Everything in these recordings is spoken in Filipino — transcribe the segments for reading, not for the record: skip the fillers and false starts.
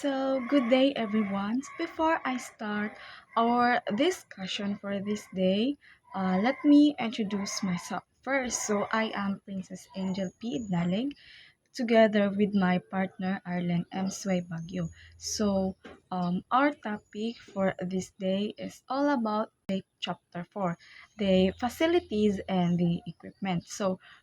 Good day everyone. Before I start our discussion for this day, let me introduce myself first. I am Princess Angel P. Dalig, together with my partner Arlen M. Sway Bagyo. Our topic for this day is all about the chapter 4, the facilities and the equipment.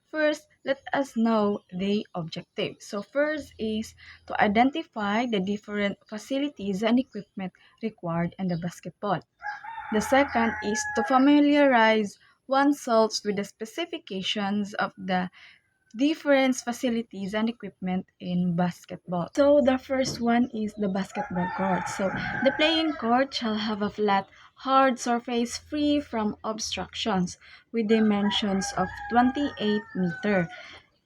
First, let us know the objective. First is to identify the different facilities and equipment required in the basketball. The second is to familiarize oneself with the specifications of the different facilities and equipment in basketball. The first one is the basketball court. The playing court shall have a flat, hard surface free from obstructions with dimensions of 28 meter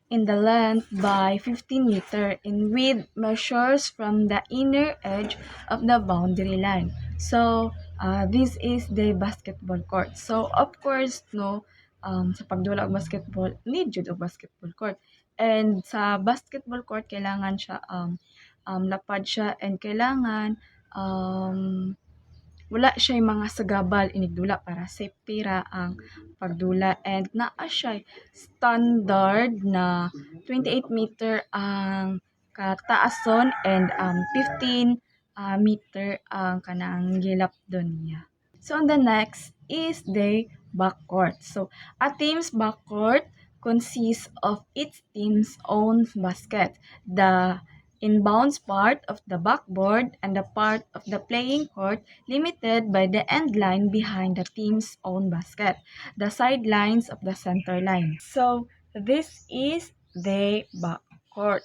in the length by 15 meter in width measures from the inner edge of the boundary line. This is the basketball court. Of course, no, sa pagdula og basketball, need jud og basketball court. And sa basketball court, kailangan siya, lapad siya and kailangan, wala siya mga sagabal inigdula para safety ra ang pagdula and naa siya standard na 28 meter ang kataason and 15 meter ang kanang gilapdon niya. On the next is the backcourt. A team's backcourt consists of each team's own basket. The inbounds part of the backboard and the part of the playing court limited by the end line behind the team's own basket, the sidelines of the center line. This is the backcourt.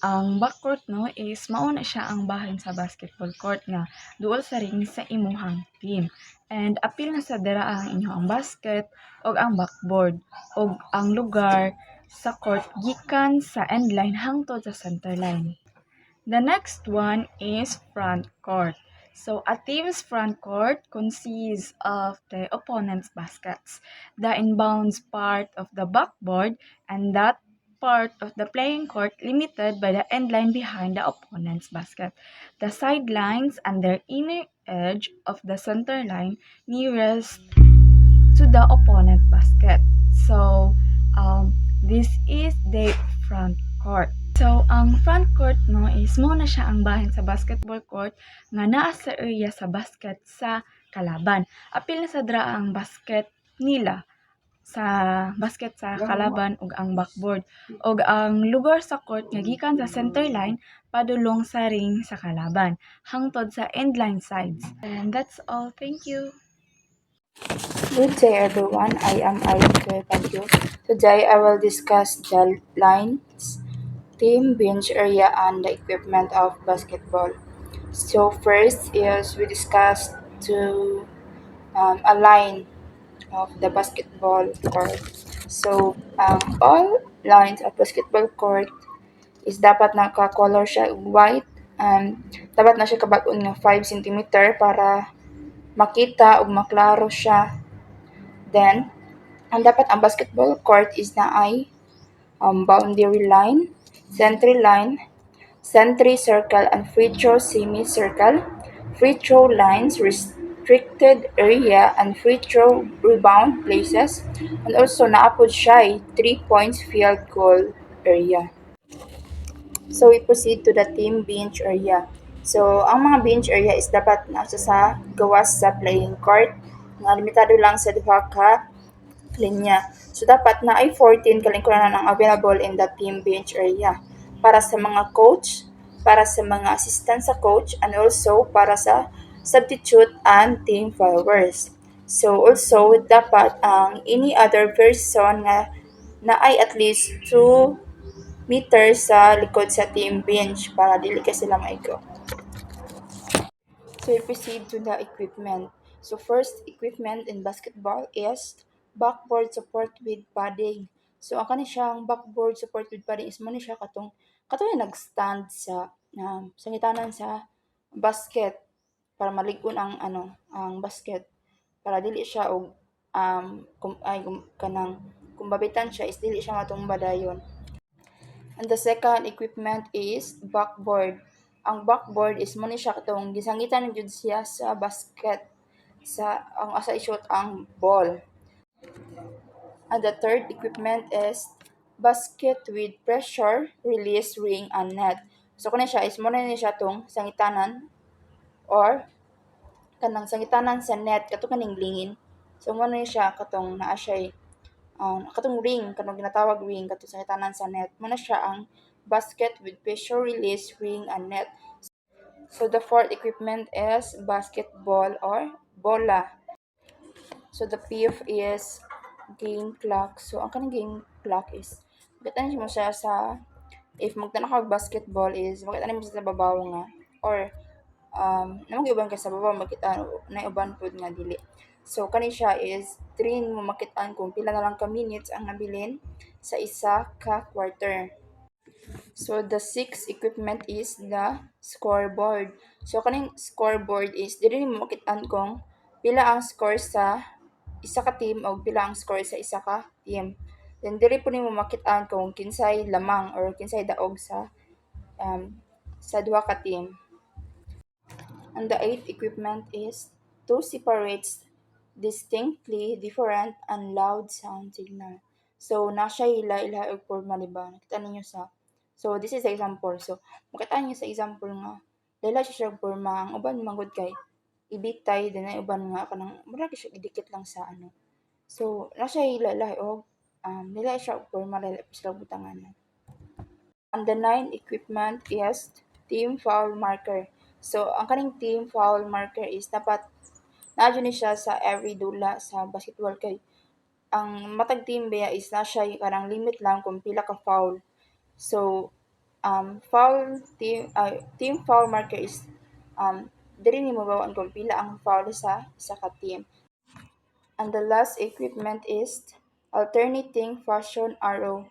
Ang backcourt no is mauna siya ang bahin sa basketball court nga duol sa ring sa imuhang team. And apil na sa dira ang inyong basket o ang backboard o ang lugar sa court gikan sa end line hangtod sa center line. The next one is front court. A team's front court consists of the opponent's baskets, the inbounds part of the backboard, and that part of the playing court limited by the end line behind the opponent's basket, the sidelines and their inner edge of the center line nearest to the opponent basket. This is the front court. Ang front court no is mo na siya ang bahin sa basketball court nga naa sa area sa basket sa kalaban. Apil na sa dra ang basket nila sa basket sa kalaban ug ang backboard ug ang lugar sa court nga gikan sa center line padulong sa ring sa kalaban hangtod sa end line sides. And that's all. Thank you. Good day everyone, I am Alan Bagyo. Today I will discuss the lines, team, bench area, and the equipment of basketball. First is we discussed to a line of the basketball court. All lines of basketball court is dapat naka-color siya white and dapat na siya kabag-on nga 5 cm para makita ug maklaro siya. Then, dapat ang basketball court is na ay boundary line, century line, century circle, and free throw semicircle, free throw lines, restricted area, and free throw rebound places, and also naapod siya 3 points field goal area. We proceed to the team bench area. Ang mga bench area is dapat nasa sa gawas sa playing court nga limitado lang sa duha ka linya. Dapat na ay 14 kalingkuranan ang available in the team bench area para sa mga coach, para sa mga assistant sa coach, and also para sa substitute and team followers. Also dapat ang any other person nga na ay at least 2 meters sa likod sa team bench para dili ka sila maigo. We proceed to the equipment. First equipment in basketball is backboard support with padding. Ang kani siyang backboard support with padding is mo ni siya katong nag-stand sa sangitanan sa basket para malig-on ang ang basket para dili siya og kung babitan siya is dili siya matumba dayon. And the second equipment is backboard. ang backboard is mo ni siya katong gisangitan jud siya sa basket sa ang asa i-shoot ang ball. And the third equipment is basket with pressure, release, ring, and net. So kani siya is mo na ni siya tong sangitanan or kanang sangitanan sa net kato kaning lingin. So mo na ni siya katong naa siya katong ring kanang ginatawag ring kato sangitanan sa net. Mo na siya ang basket with pressure, release, ring, and net. So the fourth equipment is basketball or bola. So the fifth is game clock. So ang kanang game clock is magatan mo siya sa if magtanong ka og basketball is makita mo siya sa babaw nga or namang uban ka sa babaw makita na uban pud nga dili. So kani siya is train mo makitaan kung pila na lang ka minutes ang nabilin sa isa ka quarter. So the sixth equipment is the scoreboard. So kaning scoreboard is dili mo makit-an kung pila ang score sa isa ka team o pila ang score sa isa ka team. Then dili po nimo makit-an kung kinsay lamang or kinsay daog sa duha ka team. And the eighth equipment is to separate distinctly different and loud sound signal. So, na siya ila-ila og porma, di ba? Nakita ninyo sa... So, this is the example. So, makita niyo sa example nga, laila siya siya porma. Ang uban manggod kay ibitay, din ay uban nga kanang mura siya idikit lang sa ano. So, na siya ila-ila og laila siya og porma, laila sila butangan. And the ninth equipment is team foul marker. So, ang kaning team foul marker is dapat naa ni siya sa every dula sa basketball kay ang matag team baya is na siya karang limit lang kung pila ka foul. So, team foul marker is diri ni mabawaan kung pila ang foul sa isa ka team. And the last equipment is alternating fashion arrow.